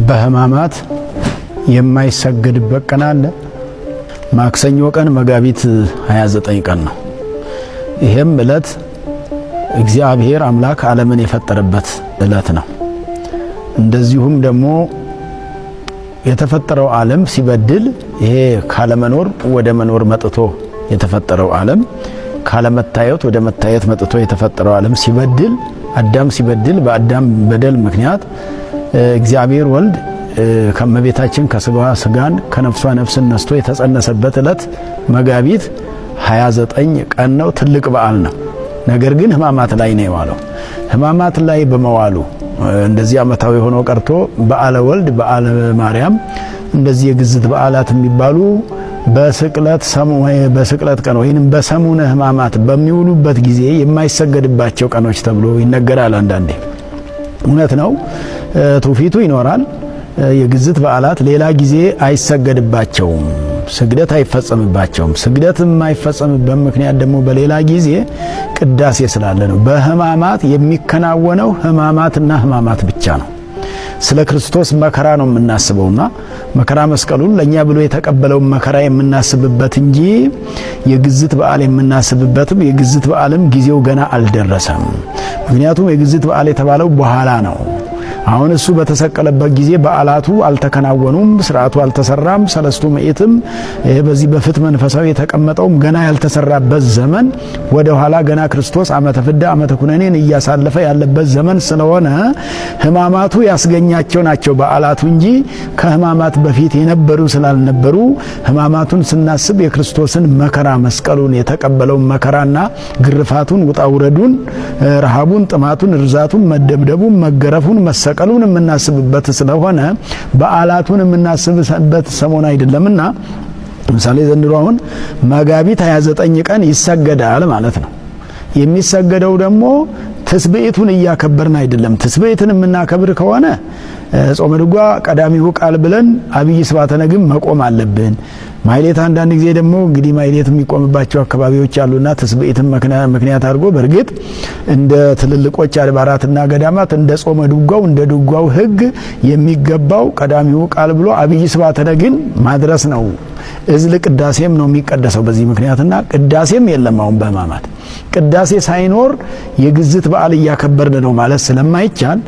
በህማማት የማይሰገድበት ቀን አለ። ማክሰኞ ቀን መጋቢት 29 ቀን ነው። ይሄም ዕለት እግዚአብሔር አምላክ ዓለምን የፈጠረበት ዕለት ነው። እንደዚሁም ደግሞ የተፈጠረው ዓለም ሲበድል ይሄ ካለመኖር ወደ መኖር መጥቶ የተፈጠረው ዓለም ካለመታየት ወደ መታየት መጥቶ የተፈጠረው ዓለም ሲበድል አዳም ሲበድል በአዳም በደል ምክንያት እግዚአብሔር ወልድ ከመቤታችን ከስጋዋ ስጋን ከነፍሷ ነፍስን ነስቶ የተጸነሰበት ዕለት መጋቢት 29 ቀን ነው። ትልቅ በዓል ነው። ነገር ግን ህማማት ላይ ነው የዋለው። ህማማት ላይ በመዋሉ እንደዚህ ዓመታዊ ሆኖ ቀርቶ በዓለ ወልድ በዓለ ማርያም እንደዚህ የግዝት በዓላት የሚባሉ በስቅለት ቀን ወይንም በሰሙነ ህማማት በሚውሉበት ጊዜ የማይሰገድባቸው ቀኖች ተብሎ ይነገራል። አንዳንዴ እውነት ነው፣ ትውፊቱ ይኖራል። የግዝት በዓላት ሌላ ጊዜ አይሰገድባቸውም፣ ስግደት አይፈጸምባቸውም። ስግደት የማይፈጸምበት ምክንያት ደግሞ በሌላ ጊዜ ቅዳሴ ስላለ ነው። በህማማት የሚከናወነው ህማማትና ህማማት ብቻ ነው። ስለ ክርስቶስ መከራ ነው የምናስበውና መከራ መስቀሉን ለኛ ብሎ የተቀበለውን መከራ የምናስብበት እንጂ የግዝት በዓል የምናስብበትም የግዝት በዓልም ጊዜው ገና አልደረሰም። ምክንያቱም የግዝት በዓል የተባለው በኋላ ነው። አሁን እሱ በተሰቀለበት ጊዜ በዓላቱ አልተከናወኑም፣ ስርዓቱ አልተሰራም። ሰለስቱ ምዕትም በዚህ በፍት መንፈሳዊ የተቀመጠውም ገና ያልተሰራበት ዘመን ወደ ኋላ ገና ክርስቶስ ዓመተ ፍዳ ዓመተ ኩነኔን እያሳለፈ ያለበት ዘመን ስለሆነ ህማማቱ ያስገኛቸው ናቸው በዓላቱ እንጂ ከህማማት በፊት የነበሩ ስላልነበሩ ህማማቱን ስናስብ የክርስቶስን መከራ መስቀሉን የተቀበለውን መከራና ግርፋቱን፣ ውጣውረዱን፣ ረሃቡን፣ ጥማቱን፣ ርዛቱን፣ መደብደቡን፣ መገረፉን፣ መሰቀሉን የምናስብበት ስለሆነ በዓላቱን የምናስብበት ሰሞን አይደለምና ለምሳሌ ዘንድሮ አሁን መጋቢት 29 ቀን ይሰገዳል ማለት ነው። የሚሰገደው ደግሞ ትስብእቱን እያከበርን አይደለም። ትስብእትን የምናከብር ከሆነ ጾመ ድጓ ቀዳሚው ቃል ብለን አብይ ስብሐተ ነግም መቆም አለብን። ማይሌት አንዳንድ ጊዜ ደግሞ እንግዲህ ማይሌት የሚቆምባቸው አካባቢዎች አሉና ትስብእትን ምክንያት አድርጎ በእርግጥ እንደ ትልልቆች አድባራትና ገዳማት እንደ ጾመ ድጓው እንደ ድጓው ሕግ የሚገባው ቀዳሚው ቃል ብሎ አብይ ስብሐተ ነግን ማድረስ ነው። እዝል ቅዳሴም ነው የሚቀደሰው በዚህ ምክንያትና ቅዳሴም የለም። አሁን በህማማት ቅዳሴ ሳይኖር የግዝት በዓል እያከበርን ነው ማለት ስለማይቻል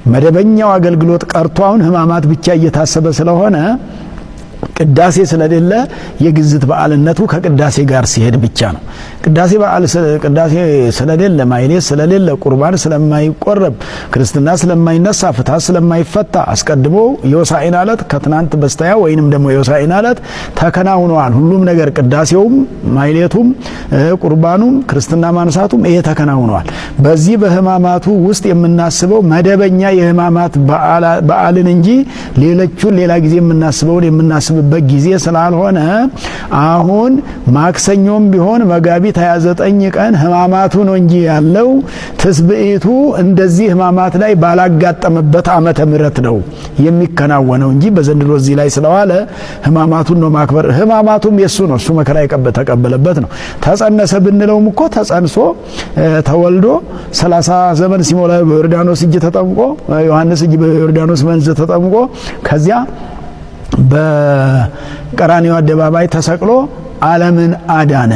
መደበኛው አገልግሎት ቀርቶ አሁን ህማማት ብቻ እየታሰበ ስለሆነ ቅዳሴ ስለሌለ የግዝት በዓልነቱ ከቅዳሴ ጋር ሲሄድ ብቻ ነው። ቅዳሴ ስለሌለ ማይሌት ስለሌለ ቁርባን ስለማይቆረብ ክርስትና ስለማይነሳ ፍትሐት ስለማይፈታ አስቀድሞ የሆሳዕና ዕለት ከትናንት በስተያ ወይንም ደግሞ የሆሳዕና ዕለት ተከናውኗል። ሁሉም ነገር ቅዳሴውም ማይሌቱም ቁርባኑም ክርስትና ማንሳቱም ይሄ ተከናውኗል። በዚህ በህማማቱ ውስጥ የምናስበው መደበኛ የህማማት በዓልን እንጂ ሌሎቹን ሌላ ጊዜ የምናስበውን ጊዜ ስላልሆነ አሁን ማክሰኞም ቢሆን መጋቢት 29 ቀን ህማማቱ ነው እንጂ ያለው ትስብእቱ እንደዚህ ህማማት ላይ ባላጋጠመበት ዓመተ ምህረት ነው የሚከናወነው እንጂ በዘንድሮ እዚህ ላይ ስለዋለ ህማማቱን ነው ማክበር። ህማማቱም የሱ ነው፣ እሱ መከራ ተቀበለበት ነው። ተጸነሰ ብንለውም እኮ ተጸንሶ ተወልዶ 30 ዘመን ሲሞላ በዮርዳኖስ እጅ ተጠምቆ ዮሐንስ እጅ በዮርዳኖስ መንዝ ተጠምቆ ከዚያ በቀራንዮ አደባባይ ተሰቅሎ ዓለምን አዳነ።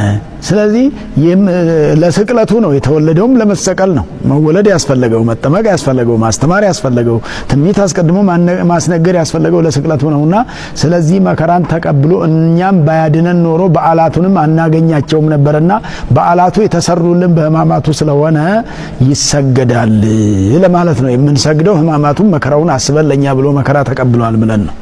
ስለዚህ ለስቅለቱ ነው የተወለደውም ለመሰቀል ነው። መወለድ ያስፈለገው፣ መጠመቅ ያስፈለገው፣ ማስተማር ያስፈለገው፣ ትንቢት አስቀድሞ ማስነገር ያስፈለገው ለስቅለቱ ነውና ስለዚህ መከራን ተቀብሎ እኛም ባያድነን ኖሮ በዓላቱንም አናገኛቸውም ነበርና በዓላቱ የተሰሩልን በህማማቱ ስለሆነ ይሰገዳል ለማለት ነው። የምንሰግደው ህማማቱን መከራውን አስበን ለኛ ብሎ መከራ ተቀብሏል ብለን ነው።